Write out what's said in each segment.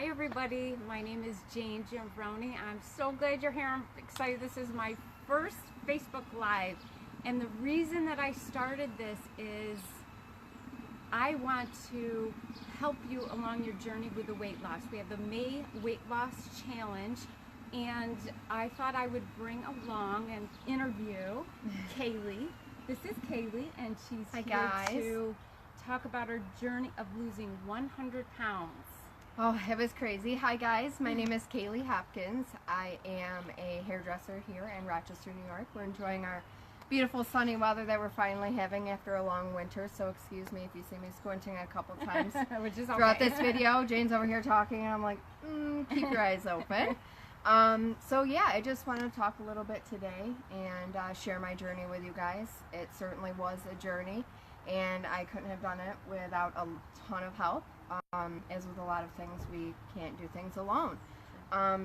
Hi everybody, my name is Jane Giambrone. I'm so glad you're here. I'm excited. This is my first Facebook Live, and the reason that I started this is I want to help you along your journey with the weight loss. We have the May Weight Loss Challenge, and I thought I would bring along and interview Kaylee. This is Kaylee, and she's here to talk about her journey of losing 100 pounds. Oh, it was crazy. Hi guys, my name is Kaylee Hopkins. I am a hairdresser here in Rochester, New York. We're enjoying our beautiful sunny weather that we're finally having after a long winter, so excuse me if you see me squinting a couple times Which is throughout this video. Jane's over here talking and I'm like, keep your eyes open. So yeah, I just want to talk a little bit today and share my journey with you guys. It certainly was a journey, and I couldn't have done it without a ton of help. As with a lot of things, we can't do things alone.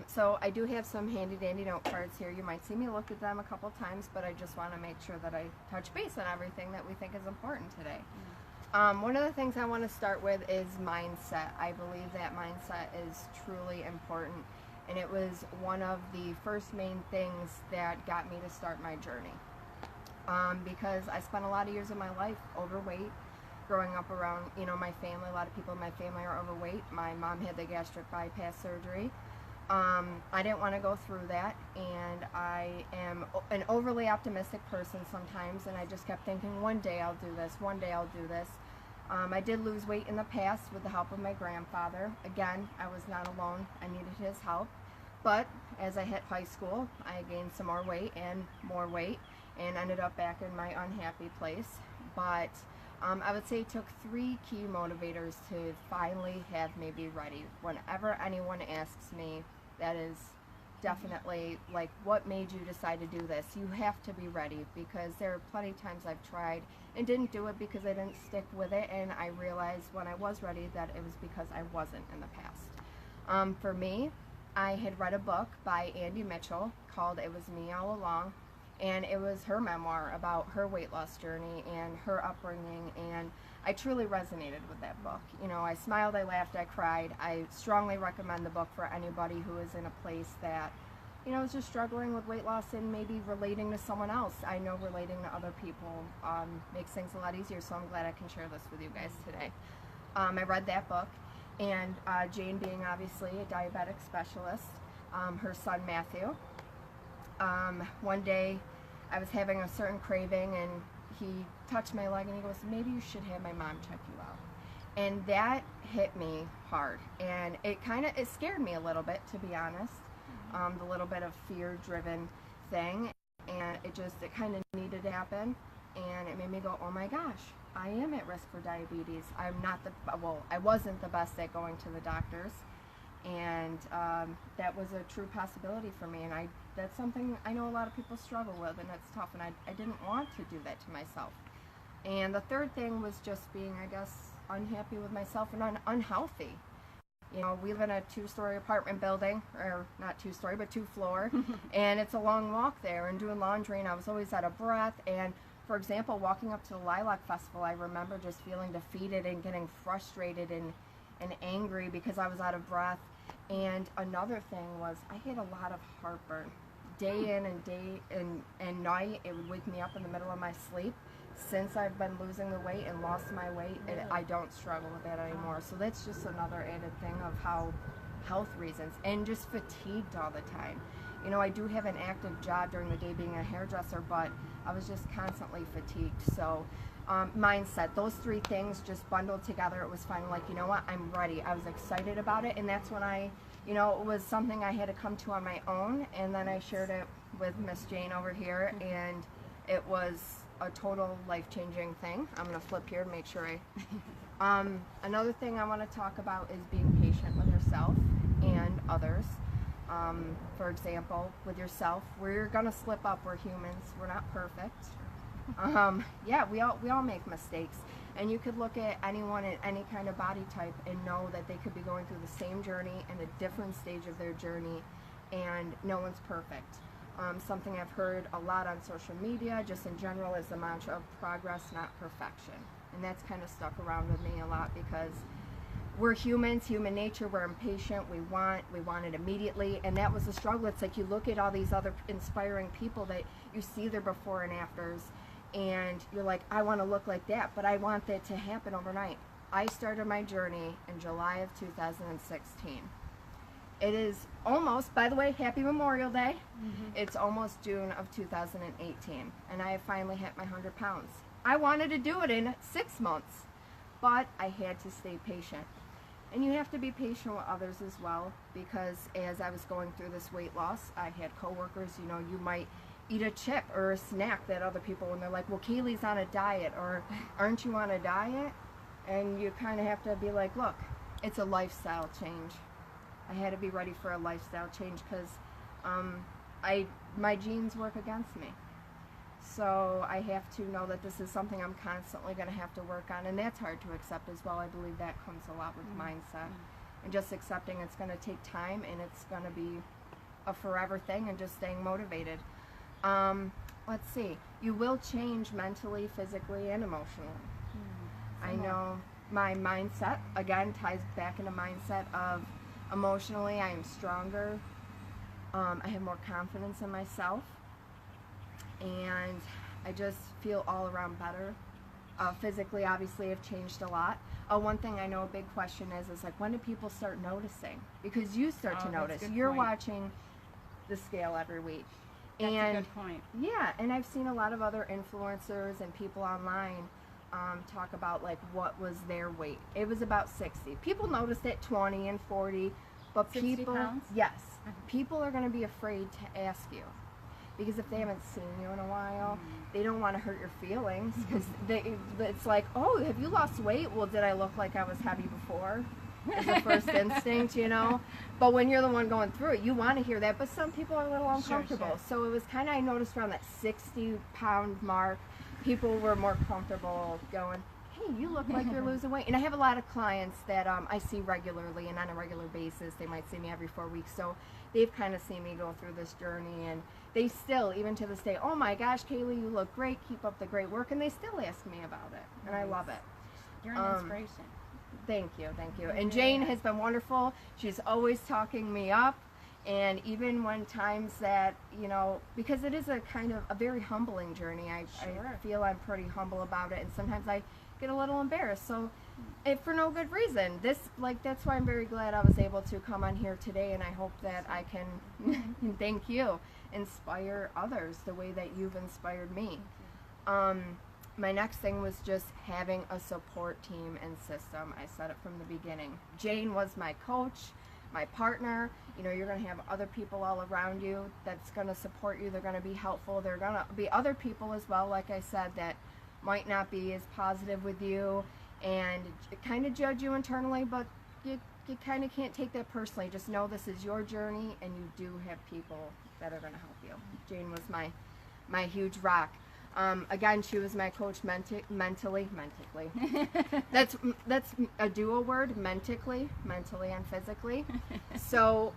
So I do have some handy dandy note cards here. You might see me look at them a couple times, but I just want to make sure that I touch base on everything that we think is important today. One of the things I want to start with is mindset. I believe that mindset is truly important, and it was one of the first main things that got me to start my journey. Because I spent a lot of years of my life overweight, growing up around, my family. A lot of people in my family are overweight. My mom had the gastric bypass surgery. I didn't want to go through that, and I am an overly optimistic person sometimes, and I just kept thinking, one day I'll do this, one day I'll do this. I did lose weight in the past with the help of my grandfather. Again, I was not alone. I needed his help. But as I hit high school, I gained some more weight and ended up back in my unhappy place. But I would say it took 3 key motivators to finally have me be ready. Whenever anyone asks me, that is definitely like, what made you decide to do this? You have to be ready, because there are plenty of times I've tried and didn't do it because I didn't stick with it, and I realized when I was ready that it was because I wasn't in the past. For me, I had read a book by Andy Mitchell called It Was Me All Along. And it was her memoir about her weight loss journey and her upbringing, and I truly resonated with that book. I smiled, I laughed, I cried. I strongly recommend the book for anybody who is in a place that, is just struggling with weight loss and maybe relating to someone else. I know relating to other people makes things a lot easier, so I'm glad I can share this with you guys today. I read that book, and Jane, being obviously a diabetic specialist, her son Matthew, one day I was having a certain craving, and he touched my leg and he goes, maybe you should have my mom check you out. And that hit me hard, and it scared me a little bit, to be honest. The little bit of fear-driven thing, and it kind of needed to happen, and it made me go, oh my gosh, I am at risk for diabetes. I wasn't the best at going to the doctors, and that was a true possibility for me, and that's something I know a lot of people struggle with, and it's tough, and I didn't want to do that to myself. And the third thing was just being, I guess, unhappy with myself and unhealthy. We live in a 2-story apartment building, or not 2-story, but 2-floor, and it's a long walk there, and doing laundry, and I was always out of breath. And for example, walking up to the Lilac Festival, I remember just feeling defeated and getting frustrated and angry because I was out of breath. And another thing was, I had a lot of heartburn. Day in and day and night, it would wake me up in the middle of my sleep. Since I've been losing the weight and lost my weight, I don't struggle with that anymore. So that's just another added thing of how health reasons, and just fatigued all the time. I do have an active job during the day being a hairdresser, but I was just constantly fatigued. So mindset, those 3 things just bundled together, it was finally like, you know what, I'm ready. I was excited about it, and that's when it was something I had to come to on my own, and then I shared it with Miss Jane over here, and it was a total life-changing thing. I'm going to flip here and make sure another thing I want to talk about is being patient with yourself and others. For example, with yourself, we're going to slip up. We're humans. We're not perfect. Yeah, we all make mistakes, and you could look at anyone in any kind of body type and know that they could be going through the same journey and a different stage of their journey, and no one's perfect. Something I've heard a lot on social media, just in general, is the mantra of progress, not perfection, and that's kind of stuck around with me a lot, because we're humans, human nature, we're impatient, we want it immediately, and that was the struggle. It's like you look at all these other inspiring people that you see their before and afters, and you're like, I want to look like that, but I want that to happen overnight. I started my journey in July of 2016. It is almost, by the way, happy Memorial Day. It's almost June of 2018, and I have finally hit my 100 pounds. I wanted to do it in 6 months, but I had to stay patient. And you have to be patient with others as well, because as I was going through this weight loss, I had coworkers, you know, you might eat a chip or a snack that other people, when they're like, well, Kaylee's on a diet, or aren't you on a diet? And you kind of have to be like, look, it's a lifestyle change. I had to be ready for a lifestyle change because my genes work against me. So I have to know that this is something I'm constantly going to have to work on, and that's hard to accept as well. I believe that comes a lot with mindset, and just accepting it's going to take time, and it's going to be a forever thing, and just staying motivated. Let's see. You will change mentally, physically, and emotionally. I know my mindset, again, ties back into mindset of emotionally, I am stronger. I have more confidence in myself. And I just feel all around better. Physically, obviously, I've changed a lot. One thing I know a big question is like, when do people start noticing? Because you start to notice. You're watching the scale every week. That's a good point. Yeah, and I've seen a lot of other influencers and people online talk about like what was their weight. It was about 60. People noticed at 20 and 40, but 60 pounds? Yes, people are going to be afraid to ask you. Because if they haven't seen you in a while, they don't want to hurt your feelings. Because it's like, oh, have you lost weight? Well, did I look like I was heavy before? Is the first instinct, you know? But when you're the one going through it, you want to hear that. But some people are a little uncomfortable. Sure. So it was kind of, I noticed around that 60-pound mark, people were more comfortable going, hey, you look like you're losing weight. And I have a lot of clients that I see regularly and on a regular basis. They might see me every 4 weeks. So they've kind of seen me go through this journey, and they still, even to this day, oh my gosh, Kaylee, you look great, keep up the great work, and they still ask me about it, and I love it. You're an inspiration. Thank you, thank you. And Jane has been wonderful. She's always talking me up, and even when times that, you know, because it is a kind of a very humbling journey, I feel I'm pretty humble about it, and sometimes I get a little embarrassed, so for no good reason. That's why I'm very glad I was able to come on here today, and I hope that I can, thank you, inspire others the way that you've inspired me. My next thing was just having a support team and system. I said it from the beginning. Jane was my coach, my partner. You know, you're going to have other people all around you that's going to support you. They're going to be helpful. There are going to be other people as well, like I said, that might not be as positive with you and kind of judge you internally, but you kind of can't take that personally. Just know this is your journey, and you do have people that are going to help you. Jane was my huge rock. Again, she was my coach mentally. That's a dual word, mentally and physically. So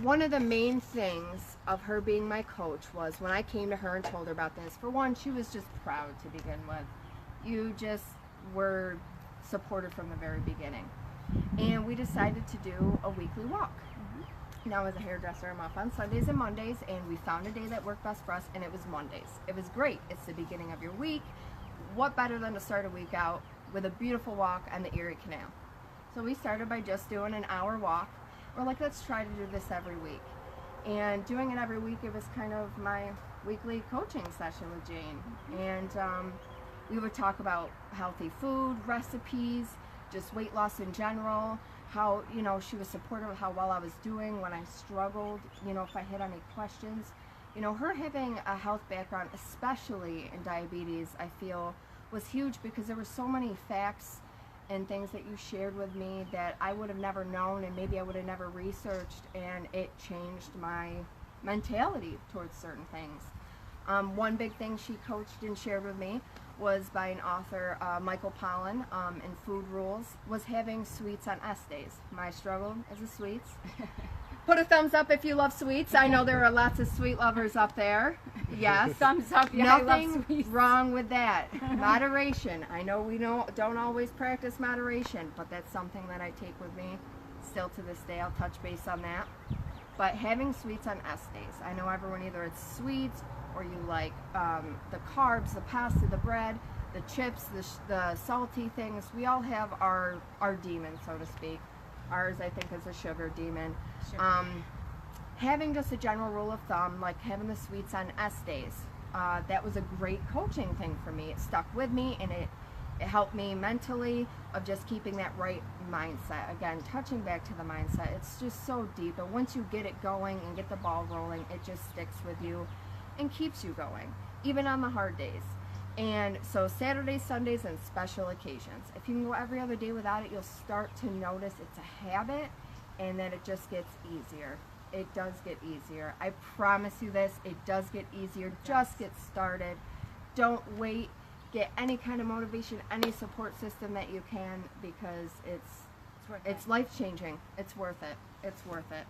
one of the main things of her being my coach was when I came to her and told her about this, for one, she was just proud to begin with. You just were supported from the very beginning. And we decided to do a weekly walk. Now, as a hairdresser, I'm off on Sundays and Mondays, and we found a day that worked best for us, and it was Mondays. It was great. It's the beginning of your week. What better than to start a week out with a beautiful walk on the Erie Canal? So we started by just doing an hour walk. We're like, let's try to do this every week. And doing it every week, it was kind of my weekly coaching session with Jane. And we would talk about healthy food, recipes, just weight loss in general, how, you know, she was supportive of how well I was doing when I struggled, you know, if I had any questions. You know, her having a health background, especially in diabetes, I feel was huge, because there were so many facts and things that you shared with me that I would have never known, and maybe I would have never researched, and it changed my mentality towards certain things. One big thing she coached and shared with me was by an author, Michael Pollan, in Food Rules, was having sweets on S days. My struggle is the sweets. Put a thumbs up if you love sweets. I know there are lots of sweet lovers up there. Yes. Thumbs up. Yeah, I love Nothing sweets. wrong with that. Moderation. I know we don't always practice moderation, but that's something that I take with me still to this day. I'll touch base on that. But having sweets on S days. I know everyone, either it's sweets or you like the carbs, the pasta, the bread, the chips, the salty things. We all have our demon, so to speak. Ours, I think, is a sugar demon. Sure. Having just a general rule of thumb, like having the sweets on S days, that was a great coaching thing for me. It stuck with me, and it helped me mentally of just keeping that right mindset. Again, touching back to the mindset, it's just so deep. And once you get it going and get the ball rolling, it just sticks with you and keeps you going, even on the hard days. And so Saturdays, Sundays, and special occasions. If you can go every other day without it, you'll start to notice it's a habit, and then it just gets easier. It does get easier. I promise you this, it does get easier. Just get started. Don't wait. Get any kind of motivation, any support system that you can, because it's life-changing. It's worth it. It's worth it.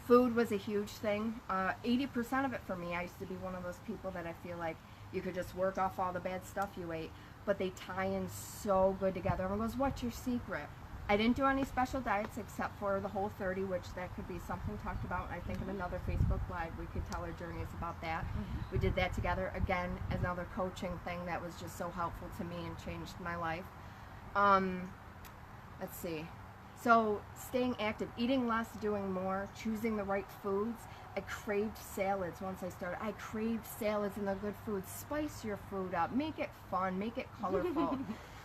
Food was a huge thing. 80% of it for me, I used to be one of those people that I feel like you could just work off all the bad stuff you ate, but they tie in so good together. Everyone goes, what's your secret? I didn't do any special diets except for the Whole30, which that could be something talked about. I think in another Facebook Live we could tell our journeys about that. We did that together. Again, another coaching thing that was just so helpful to me and changed my life. Let's see. So staying active, eating less, doing more, choosing the right foods. I craved salads once I started. I craved salads and the good foods. Spice your food up. Make it fun. Make it colorful.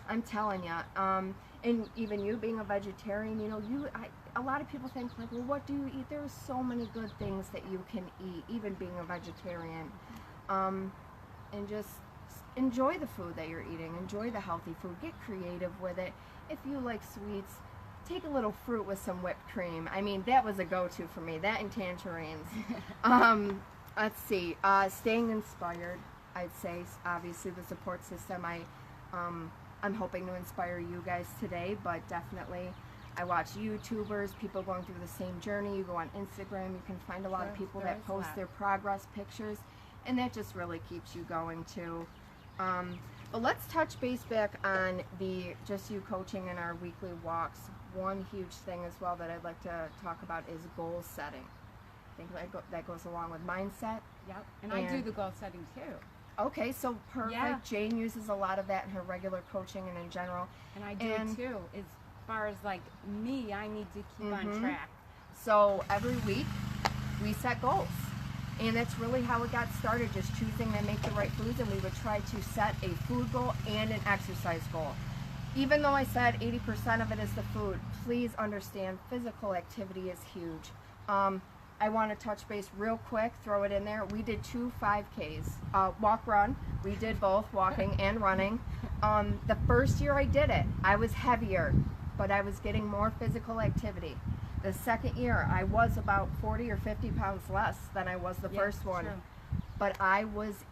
I'm telling you. And even you being a vegetarian, you know, a lot of people think, like, well, what do you eat? There are so many good things that you can eat, even being a vegetarian. And just enjoy the food that you're eating. Enjoy the healthy food. Get creative with it. If you like sweets, take a little fruit with some whipped cream. I mean, that was a go-to for me. That and tangerines. Let's see. Staying inspired, I'd say. Obviously, the support system. I'm hoping to inspire you guys today, but definitely I watch YouTubers, people going through the same journey. You go on Instagram, you can find a lot of people that post their progress pictures, and that just really keeps you going too. But let's touch base back on the Just You coaching and our weekly walks. One huge thing as well that I'd like to talk about is goal setting. I think that goes along with mindset. Yep, and I do the goal setting too. Okay, so perfect. Yeah. Jane uses a lot of that in her regular coaching and in general. And I do too. As far as like me, I need to keep on track. So every week we set goals. And that's really how it got started, just choosing to make the right foods, and we would try to set a food goal and an exercise goal. Even though I said 80% of it is the food, please understand physical activity is huge. I want to touch base real quick, throw it in there. We did 2 5Ks, walk, run. We did both walking and running. The first year I did it, I was heavier, but I was getting more physical activity. The second year, I was about 40 or 50 pounds less than I was the first one. True. But I was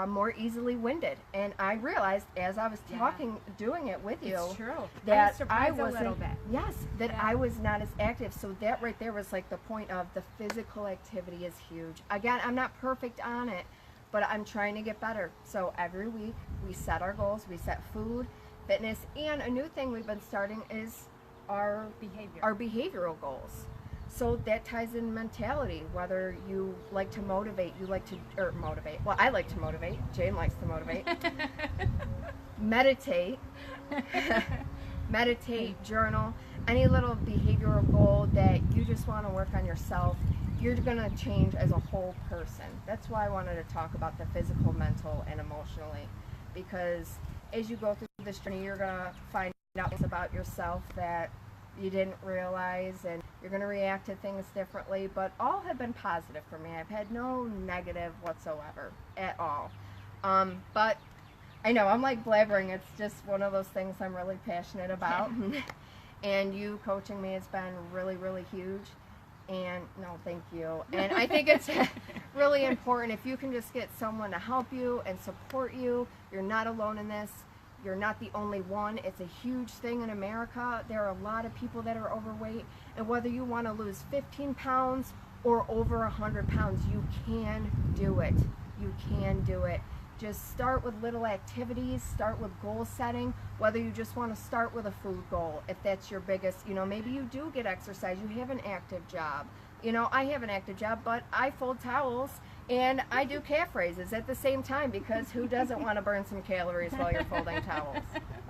more easily winded, and I realized as I was talking, doing it with you, that I wasn't, a little bit. Yes, that I was not as active. So that right there was like the point of the physical activity is huge. Again, I'm not perfect on it, but I'm trying to get better. So every week we set our goals, we set food, fitness, and a new thing we've been starting is our behavioral goals. So that ties in mentality, whether you like to motivate, well, I like to motivate, Jane likes to motivate, meditate, journal, any little behavioral goal that you just want to work on yourself, you're going to change as a whole person. That's why I wanted to talk about the physical, mental, and emotionally, because as you go through this journey, you're going to find out things about yourself that you didn't realize, and you're going to react to things differently, but all have been positive for me. I've had no negative whatsoever at all. But I know I'm like blabbering. It's just one of those things I'm really passionate about. And you coaching me has been really, really huge. And no, thank you. And I think it's really important if you can just get someone to help you and support you. You're not alone in this. You're not the only one. It's a huge thing in America. There are a lot of people that are overweight, and whether you want to lose 15 pounds or over 100 pounds, you can do it. You can do it. Just start with little activities, start with goal setting, whether you just want to start with a food goal, if that's your biggest, maybe you do get exercise, you have an active job. I have an active job, but I fold towels and I do calf raises at the same time, because who doesn't want to burn some calories while you're folding towels?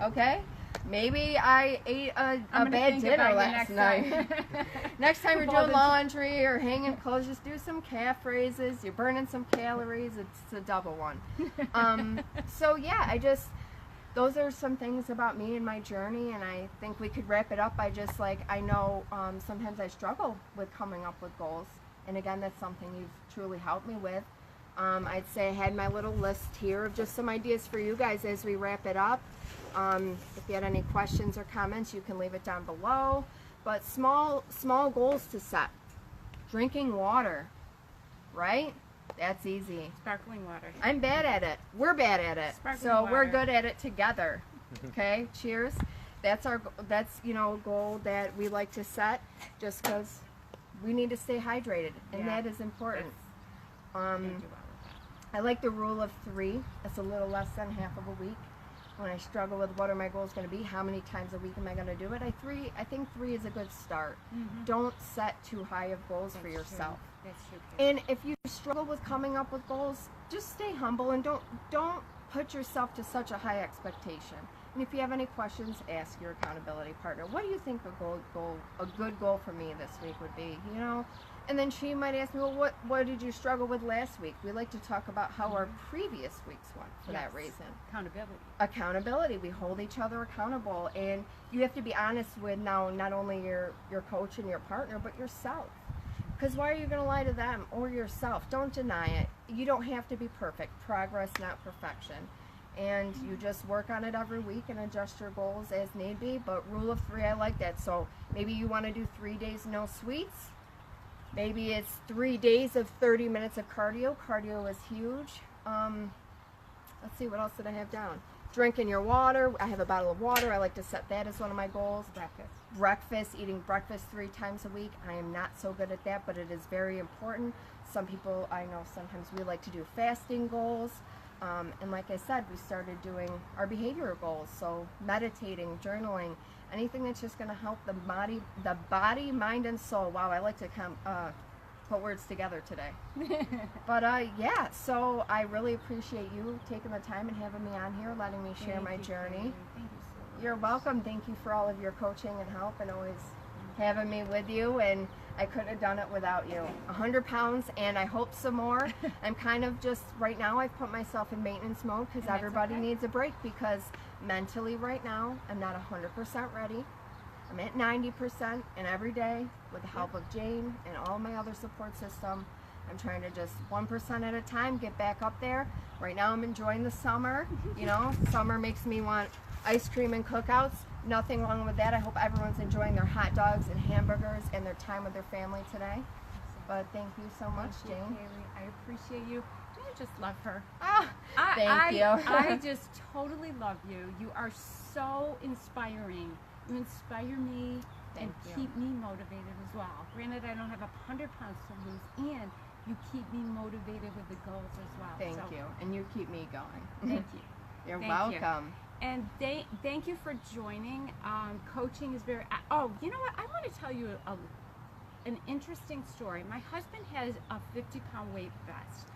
Okay? Maybe I ate a bad dinner last night. Next time you're doing laundry or hanging clothes, just do some calf raises. You're burning some calories. It's a double one. So yeah, those are some things about me and my journey, and I think we could wrap it up by just I know sometimes I struggle with coming up with goals, and again, that's something you've truly helped me with. I'd say I had my little list here of just some ideas for you guys as we wrap it up. If you had any questions or comments, you can leave it down below. But small goals to set. Drinking water, right? That's easy. Sparkling water. I'm bad at it. We're bad at it. So we're good at it together. Okay, cheers. That's a goal that we like to set, just because we need to stay hydrated, and that is important. I like the rule of 3. It's a little less than half of a week. When I struggle with what are my goals going to be, how many times a week am I going to do it, I think 3 is a good start. Don't set too high of goals for yourself. That's true. And if you struggle with coming up with goals, just stay humble and don't put yourself to such a high expectation. And if you have any questions, ask your accountability partner. What do you think a good goal for me this week would be? And then she might ask me, well, what did you struggle with last week? We like to talk about how our previous weeks went for that reason. Accountability. We hold each other accountable, and you have to be honest with now not only your coach and your partner, but yourself. Because why are you going to lie to them or yourself? Don't deny it. You don't have to be perfect. Progress, not perfection. And you just work on it every week and adjust your goals as need be. But rule of 3, I like that. So maybe you want to do 3 days no sweets. Maybe it's 3 days of 30 minutes of cardio. Cardio is huge. Let's see, what else did I have down? Drinking your water. I have a bottle of water. I like to set that as one of my goals. Breakfast. Eating breakfast 3 times a week. I am not so good at that, but it is very important. Some people, I know sometimes we like to do fasting goals. And like I said, we started doing our behavioral goals. So meditating, journaling, anything that's just going to help the body, mind, and soul. Wow, I like to put words together today. But yeah, so I really appreciate you taking the time and having me on here, letting me share my journey. Thank you so much. You're welcome. Thank you for all of your coaching and help, and always having me with you. And I couldn't have done it without you. 100 pounds, and I hope some more. I'm kind of just, right now, I've put myself in maintenance mode, because everybody needs a break, because mentally right now, I'm not 100% ready. I'm at 90%, and every day, with the help of Jane and all my other support system, I'm trying to just 1% at a time get back up there. Right now, I'm enjoying the summer. Summer makes me want ice cream and cookouts. Nothing wrong with that. I hope everyone's enjoying their hot dogs and hamburgers and their time with their family today. But thank you so much, Jane. Kaylee, I appreciate you. I just love her. Thank you. I just totally love you. You are so inspiring. You inspire me and keep me motivated as well. Granted, I don't have 100 pounds to lose, and you keep me motivated with the goals as well. Thank you. And you keep me going. Thank you. You're welcome. And thank you for joining. Coaching is very... Oh, you know what? I want to tell you an interesting story. My husband has a 50-pound weight vest.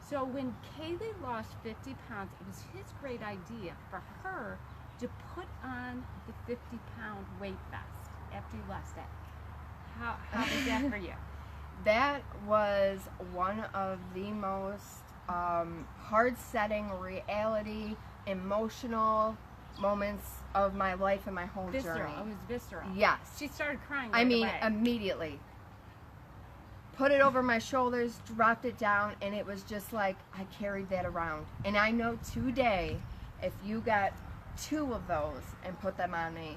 So when Kaylee lost 50 pounds, it was his great idea for her to put on the 50-pound weight vest after you lost it. How was that for you? That was one of the most hard-setting reality, emotional moments of my life and my whole journey. It was visceral. Yes. She started crying away. Immediately. Put it over my shoulders, dropped it down, and it was just like I carried that around. And I know today, if you got 2 of those and put them on me,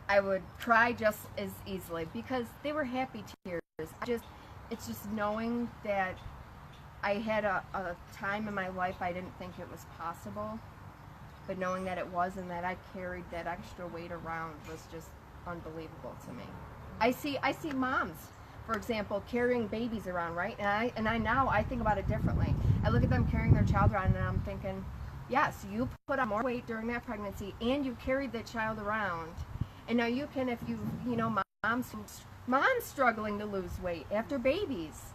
I would cry just as easily, because they were happy tears. It's just knowing that I had a time in my life I didn't think it was possible. but knowing that it was and that I carried that extra weight around was just unbelievable to me. I see moms, for example, carrying babies around, right? And I now think about it differently. I look at them carrying their child around, and I'm thinking, yes, you put on more weight during that pregnancy, and you carried that child around, and now you can, if you know, moms struggling to lose weight after babies,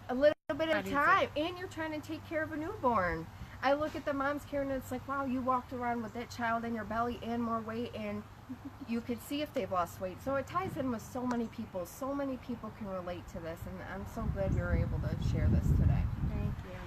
a little bit at a time, and you're trying to take care of a newborn. I look at the moms carrying it, it's like, wow, you walked around with that child in your belly and more weight, and you could see if they've lost weight. So it ties in with so many people. So many people can relate to this, and I'm so glad you were able to share this today. Thank you.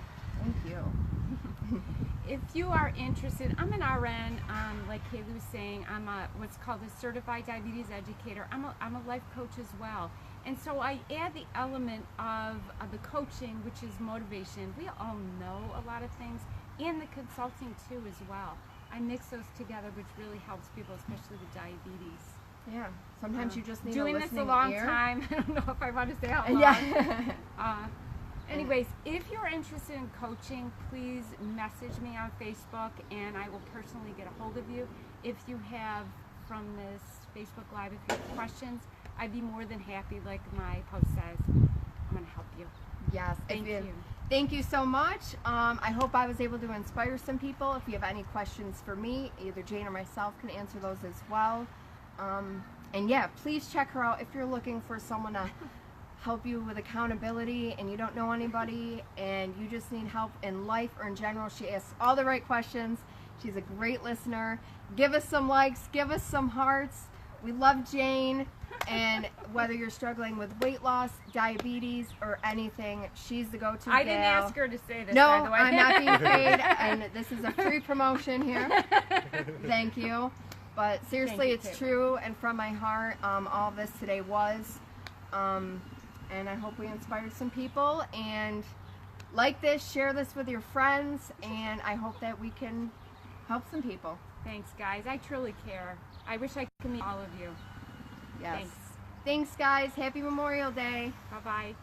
Thank you. If you are interested, I'm an RN, like Kaylee was saying. I'm what's called a Certified Diabetes Educator. I'm a life coach as well. And so I add the element of the coaching, which is motivation. We all know a lot of things, and the consulting too as well. I mix those together, which really helps people, especially with diabetes. Yeah. Sometimes you just need doing a listening this a long ear. time. I don't know if I want to say out loud. Yeah. Anyways, if you're interested in coaching, please message me on Facebook, and I will personally get a hold of you. If you have, from this Facebook Live, if you have questions, I'd be more than happy, like my post says. I'm going to help you. Yes. Thank you. Thank you so much. I hope I was able to inspire some people. If you have any questions for me, either Jane or myself can answer those as well. And yeah, please check her out if you're looking for someone to help you with accountability and you don't know anybody and you just need help in life or in general. She asks all the right questions. She's a great listener. Give us some likes, give us some hearts. We love Jane, and whether you're struggling with weight loss, diabetes, or anything, she's the go-to gal. I didn't ask her to say this, no, by the way. I'm not being paid, and this is a free promotion here. Thank you. But seriously, it's true, and from my heart, all of this today was. And I hope we inspired some people. And like this, share this with your friends, and I hope that we can help some people. Thanks, guys. I truly care. I wish I could meet all of you. Yes. Thanks. Thanks, guys. Happy Memorial Day. Bye-bye.